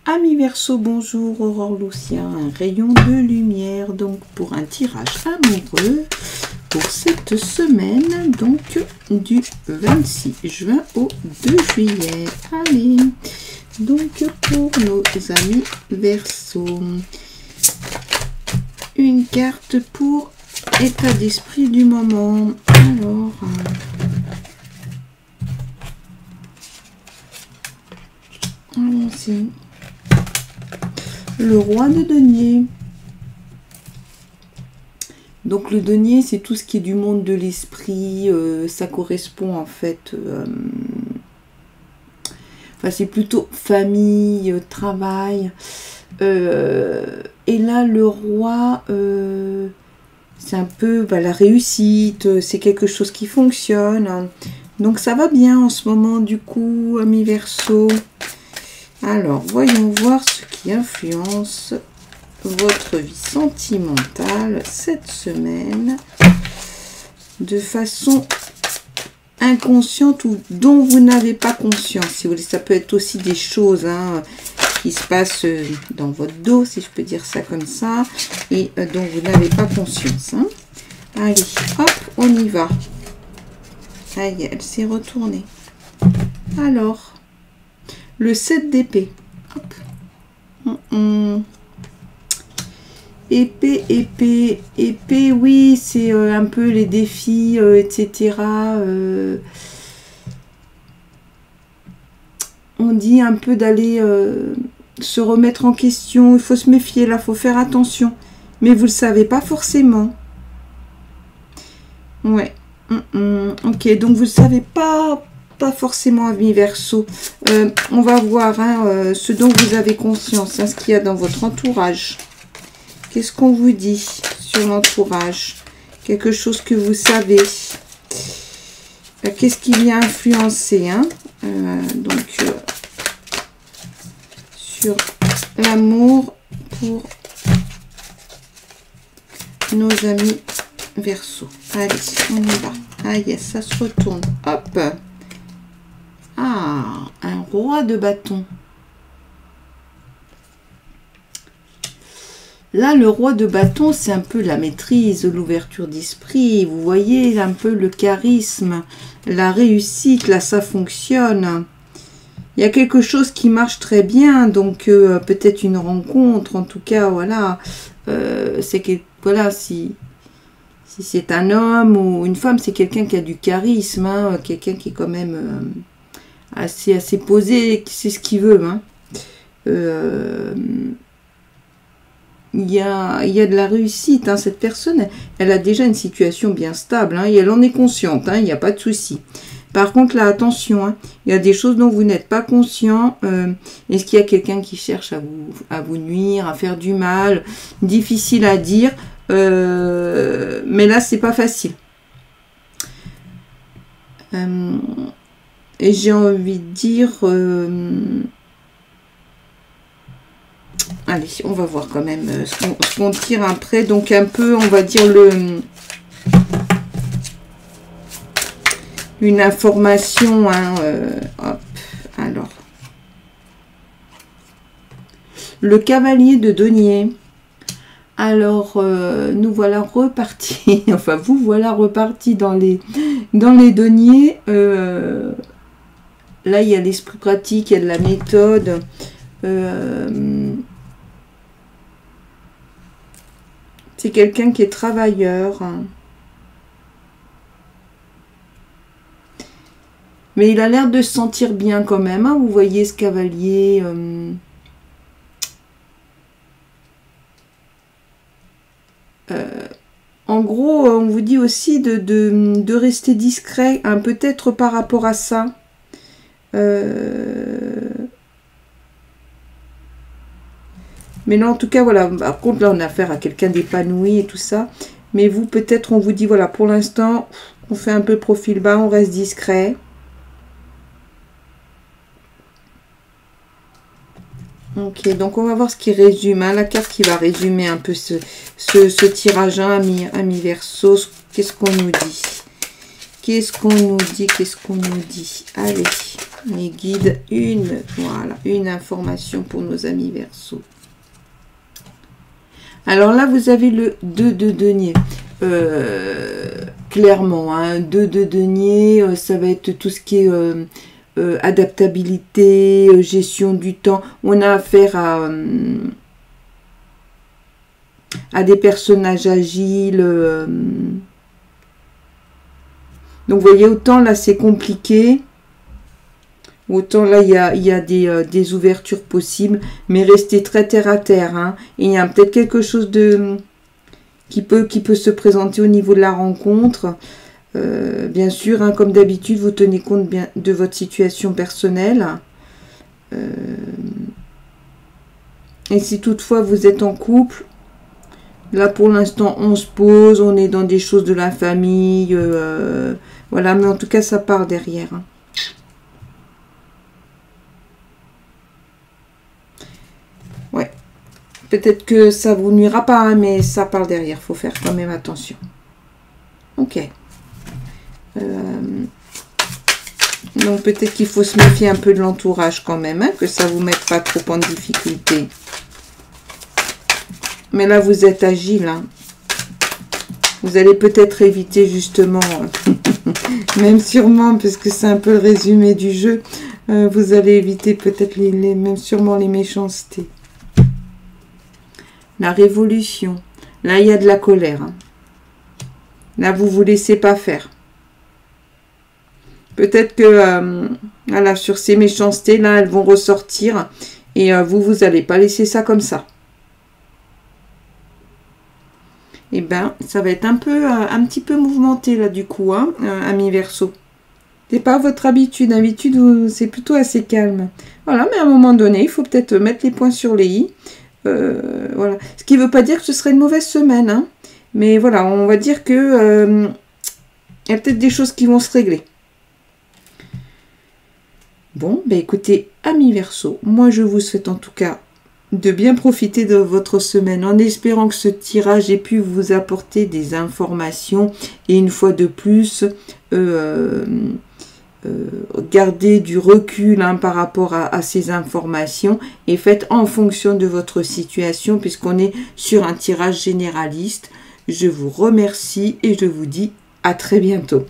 Amis Verseau, bonjour, Aurore Lucien, un rayon de lumière, donc pour un tirage amoureux pour cette semaine, donc du 26 juin au 2 juillet. Allez, donc pour nos amis Verseau, une carte pour état d'esprit du moment. Alors, allons-y. Le roi de denier. Donc le denier, c'est tout ce qui est du monde de l'esprit. Ça correspond en fait... enfin, c'est plutôt famille, travail. Et là, le roi, c'est un peu la réussite. C'est quelque chose qui fonctionne. Donc ça va bien en ce moment du coup, amis Verseau. Alors, voyons voir ce qui influence votre vie sentimentale cette semaine de façon inconsciente ou dont vous n'avez pas conscience. Si vous voulez, ça peut être aussi des choses qui se passent dans votre dos, si je peux dire ça comme ça, et dont vous n'avez pas conscience. Allez, hop, on y va. Ça y est, elle s'est retournée. Alors... le 7 d'épée. Épée, épée, épée, oui, c'est un peu les défis, etc. On dit un peu d'aller se remettre en question. Il faut se méfier, là, il faut faire attention. Mais vous ne le savez pas forcément. Ouais. Ok, donc vous ne savez pas forcément, amis Verseau. On va voir ce dont vous avez conscience, ce qu'il y a dans votre entourage. Qu'est-ce qu'on vous dit sur l'entourage? Quelque chose que vous savez. Qu'est-ce qui vient influencer sur l'amour pour nos amis Verseau. Allez, on y va. Ah yes, ça se retourne. Hop. Ah, un roi de bâton. Là, le roi de bâton, c'est un peu la maîtrise, l'ouverture d'esprit. Vous voyez, un peu le charisme, la réussite. Là, ça fonctionne. Il y a quelque chose qui marche très bien. Donc, peut-être une rencontre. En tout cas, voilà. C'est que, voilà, si c'est un homme ou une femme, c'est quelqu'un qui a du charisme. Quelqu'un qui est quand même... assez posé, c'est ce qu'il veut. Il y a de la réussite. Cette personne, elle a déjà une situation bien stable. Et elle en est consciente. Il n'y a pas de souci. Par contre, là, attention. Il y a des choses dont vous n'êtes pas conscient. Est-ce qu'il y a quelqu'un qui cherche à vous nuire, à faire du mal? Difficile à dire. Mais là, c'est pas facile. Et j'ai envie de dire... allez, on va voir quand même ce qu'on tire après. Donc un peu, on va dire, une information. Hop, alors. Le cavalier de denier. Alors, nous voilà repartis. Enfin, vous voilà repartis dans les deniers. Là, il y a l'esprit pratique, il y a de la méthode. C'est quelqu'un qui est travailleur. Mais il a l'air de se sentir bien quand même. Vous voyez ce cavalier. En gros, on vous dit aussi de rester discret, peut-être par rapport à ça. Mais là, en tout cas, voilà. Par contre, là, on a affaire à quelqu'un d'épanoui et tout ça. Mais vous, peut-être, on vous dit, voilà, pour l'instant, on fait un peu profil bas, on reste discret. Ok, donc on va voir ce qui résume, la carte qui va résumer un peu ce tirage, amis Verseau. Qu'est-ce qu'on nous dit? Qu'est-ce qu'on nous dit? Qu'est-ce qu'on nous dit? Allez, Les guides, voilà, une information pour nos amis Verseau. Alors là, vous avez le 2 de denier. Clairement, hein, 2 de denier, ça va être tout ce qui est adaptabilité, gestion du temps. On a affaire à des personnages agiles. Donc, vous voyez, autant là, c'est compliqué. Autant là, il y a des ouvertures possibles. Mais restez très terre à terre. Hein. Et il y a peut-être quelque chose qui peut se présenter au niveau de la rencontre. Bien sûr, hein, comme d'habitude, vous tenez compte bien de votre situation personnelle. Et si toutefois vous êtes en couple, là pour l'instant on se pose, on est dans des choses de la famille, voilà, mais en tout cas ça part derrière. Hein. Ouais, peut-être que ça vous nuira pas, hein, mais ça part derrière, faut faire quand même attention. Ok. Donc peut-être qu'il faut se méfier un peu de l'entourage quand même, hein, que ça ne vous mette pas trop en difficulté. Mais là, vous êtes agile. Hein. Vous allez peut-être éviter justement, même sûrement, parce que c'est un peu le résumé du jeu, vous allez éviter peut-être même sûrement les méchancetés. La révolution. Là, il y a de la colère. Hein. Là, vous ne vous laissez pas faire. Peut-être que voilà, sur ces méchancetés, là, elles vont ressortir. Et vous n'allez pas laisser ça comme ça. Eh bien, ça va être un petit peu mouvementé, là, du coup, hein, ami Verseau. C'est pas votre habitude. D'habitude, c'est plutôt assez calme. Voilà, mais à un moment donné, il faut peut-être mettre les points sur les i. Voilà. Ce qui ne veut pas dire que ce serait une mauvaise semaine. Hein. Mais voilà, on va dire que il y a peut-être des choses qui vont se régler. Bon, ben écoutez, amis Verseau, moi je vous souhaite en tout cas de bien profiter de votre semaine en espérant que ce tirage ait pu vous apporter des informations et une fois de plus, gardez du recul hein, par rapport à ces informations et faites en fonction de votre situation puisqu'on est sur un tirage généraliste. Je vous remercie et je vous dis à très bientôt.